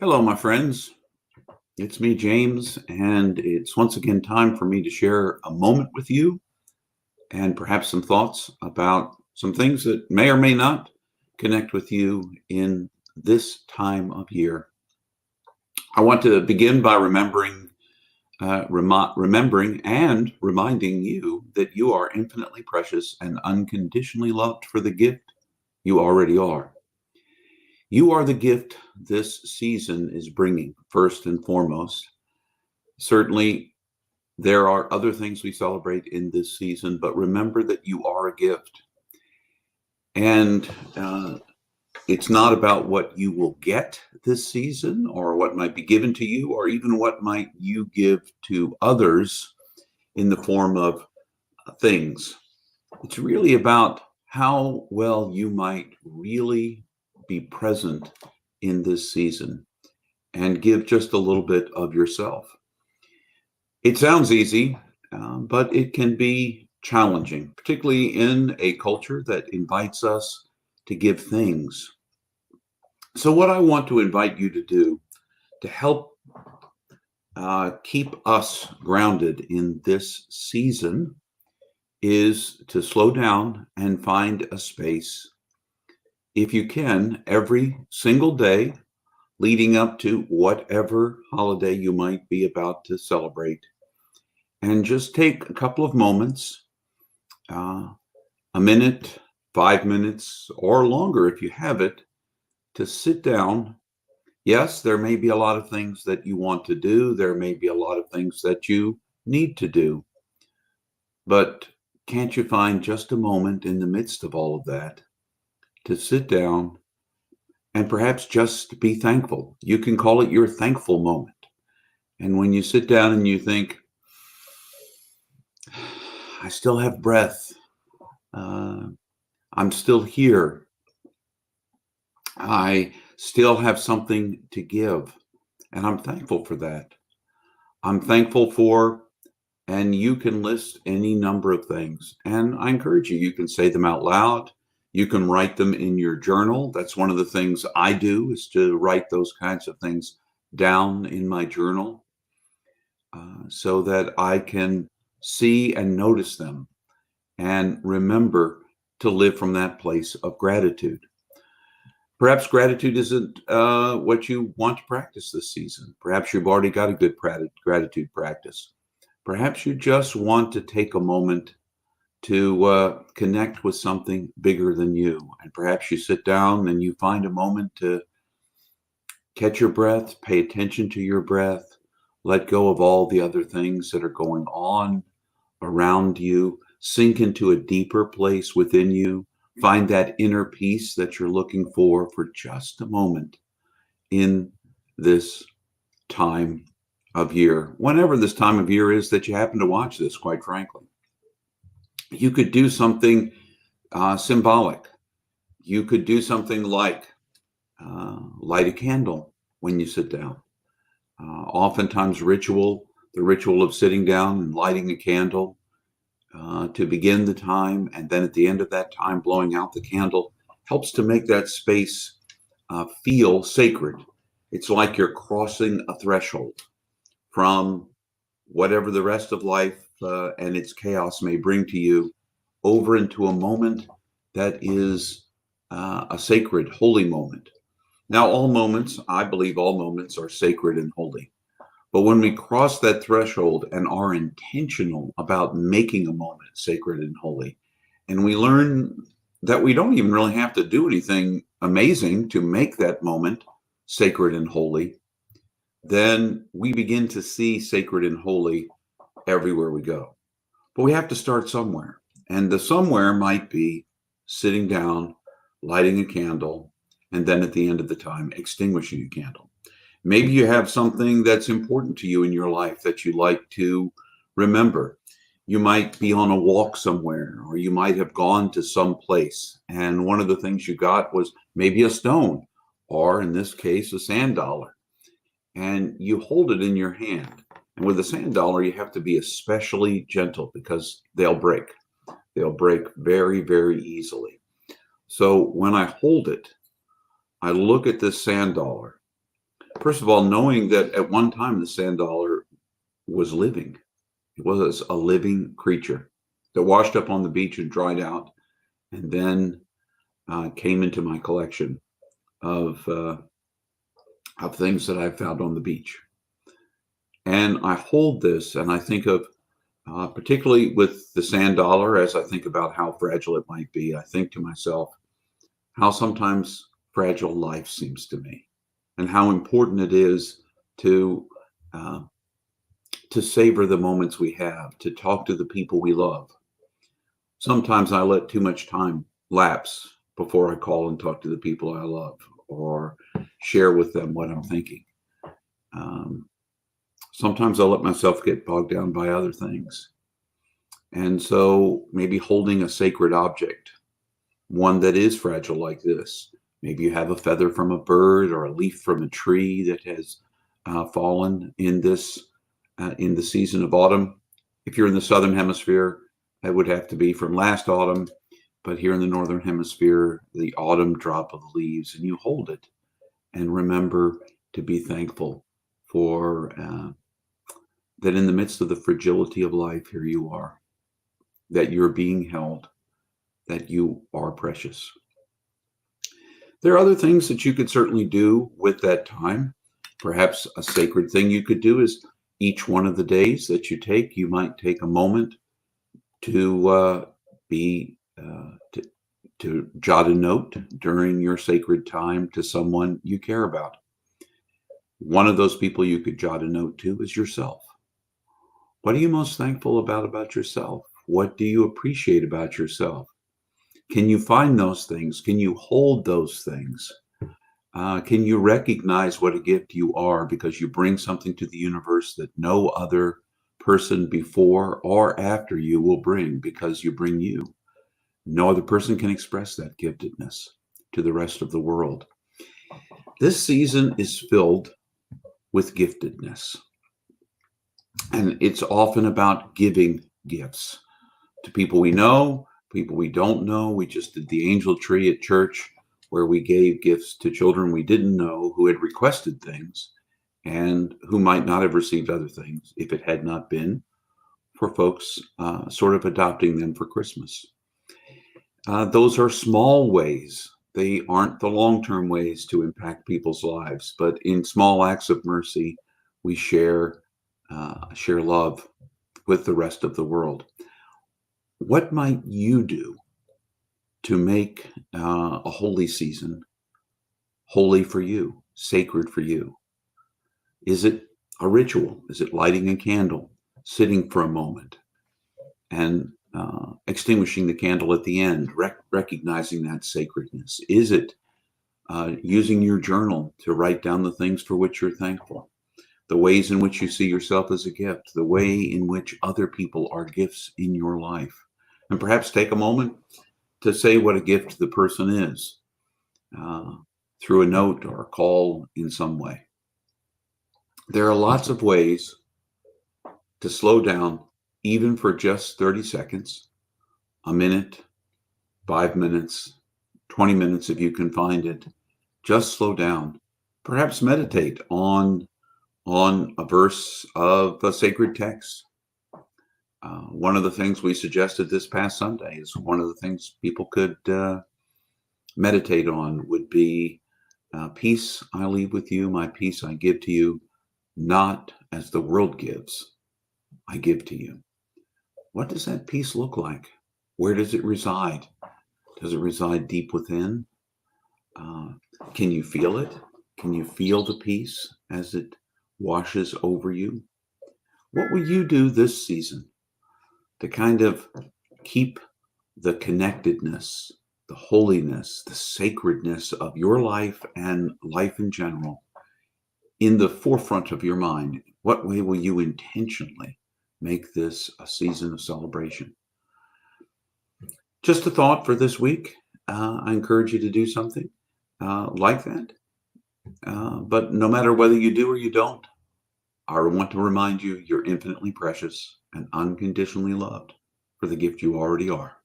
Hello, my friends. It's me, James, and it's once again time for me to share a moment with you and perhaps some thoughts about some things that may or may not connect with you in this time of year. I want to begin by remembering and reminding you that you are infinitely precious and unconditionally loved for the gift you already are. You are the gift this season is bringing, first and foremost. Certainly, there are other things we celebrate in this season, but remember that you are a gift. And it's not about what you will get this season or what might be given to you or even what might you give to others in the form of things. It's really about how well you might really be present in this season and give just a little bit of yourself. It sounds easy, but it can be challenging, particularly in a culture that invites us to give things. So, what I want to invite you to do to help keep us grounded in this season is to slow down and find a space, if you can, every single day leading up to whatever holiday you might be about to celebrate. And just take a couple of moments, a minute, 5 minutes, or longer if you have it, to sit down. Yes, there may be a lot of things that you want to do. There may be a lot of things that you need to do. But can't you find just a moment in the midst of all of that to sit down and perhaps just be thankful? You can call it your thankful moment. And when you sit down and you think, I still have breath. I'm still here. I still have something to give. And I'm thankful for that. I'm thankful for, and you can list any number of things. And I encourage you, you can say them out loud. You can write them in your journal. That's one of the things I do, is to write those kinds of things down in my journal so that I can see and notice them and remember to live from that place of gratitude. Perhaps gratitude isn't what you want to practice this season. Perhaps you've already got a good gratitude practice. Perhaps you just want to take a moment to connect with something bigger than you. And perhaps you sit down and you find a moment to catch your breath, pay attention to your breath, let go of all the other things that are going on around you, sink into a deeper place within you, find that inner peace that you're looking for just a moment in this time of year, whenever this time of year is that you happen to watch this, quite frankly. You could do something symbolic. You could do something like light a candle when you sit down. Oftentimes the ritual of sitting down and lighting a candle to begin the time, and then at the end of that time blowing out the candle, helps to make that space feel sacred. It's like you're crossing a threshold from whatever the rest of life and its chaos may bring to you over into a moment that is a sacred, holy moment. Now, I believe all moments are sacred and holy. But when we cross that threshold and are intentional about making a moment sacred and holy, and we learn that we don't even really have to do anything amazing to make that moment sacred and holy, then we begin to see sacred and holy everywhere we go. But we have to start somewhere. And the somewhere might be sitting down, lighting a candle, and then at the end of the time, extinguishing a candle. Maybe you have something that's important to you in your life that you like to remember. You might be on a walk somewhere, or you might have gone to some place, and one of the things you got was maybe a stone, or in this case, a sand dollar. And you hold it in your hand. And with a sand dollar, you have to be especially gentle because they'll break. They'll break very, very easily. So when I hold it, I look at this sand dollar. First of all, knowing that at one time the sand dollar was living. It was a living creature that washed up on the beach and dried out, and then came into my collection of things that I've found on the beach. And I hold this, and I think of, particularly with the sand dollar, as I think about how fragile it might be, I think to myself, how sometimes fragile life seems to me, and how important it is to uh, to savor the moments we have, to talk to the people we love. Sometimes I let too much time lapse before I call and talk to the people I love or share with them what I'm thinking. Um, Sometimes I let myself get bogged down by other things. And so maybe holding a sacred object, one that is fragile like this. Maybe you have a feather from a bird or a leaf from a tree that has fallen in the season of autumn. If you're in the southern hemisphere, that would have to be from last autumn. But here in the northern hemisphere, the autumn drop of the leaves, and you hold it and remember to be thankful for that in the midst of the fragility of life, here you are, that you're being held, that you are precious. There are other things that you could certainly do with that time. Perhaps a sacred thing you could do is each one of the days that you take, you might take a moment to be to jot a note during your sacred time to someone you care about. One of those people you could jot a note to is yourself. What are you most thankful about yourself? What do you appreciate about yourself? Can you find those things? Can you hold those things? Can you recognize what a gift you are because you bring something to the universe that no other person before or after you will bring because you bring you? No other person can express that giftedness to the rest of the world. This season is filled with giftedness, and it's often about giving gifts to people we know, people we don't know. We just did the angel tree at church where we gave gifts to children we didn't know who had requested things and who might not have received other things if it had not been for folks sort of adopting them for Christmas. Those are small ways. They aren't the long-term ways to impact people's lives, but in small acts of mercy, we share love with the rest of the world. What might you do to make a holy season holy for you, sacred for you? Is it a ritual? Is it lighting a candle, sitting for a moment, and extinguishing the candle at the end, recognizing that sacredness? Is it using your journal to write down the things for which you're thankful, the ways in which you see yourself as a gift, the way in which other people are gifts in your life? And perhaps take a moment to say what a gift the person is through a note or a call in some way. There are lots of ways to slow down, even for just 30 seconds, a minute, 5 minutes, 20 minutes if you can find it. Just slow down. Perhaps meditate on a verse of a sacred text. One of the things we suggested this past Sunday is one of the things people could meditate on would be peace I leave with you, my peace I give to you, not as the world gives, I give to you. What does that peace look like? Where does it reside? Does it reside deep within? Can you feel it? Can you feel the peace as it washes over you? What will you do this season to kind of keep the connectedness, the holiness, the sacredness of your life and life in general in the forefront of your mind? What way will you intentionally make this a season of celebration? Just a thought for this week. I encourage you to do something like that. But no matter whether you do or you don't, I want to remind you you're infinitely precious and unconditionally loved for the gift you already are.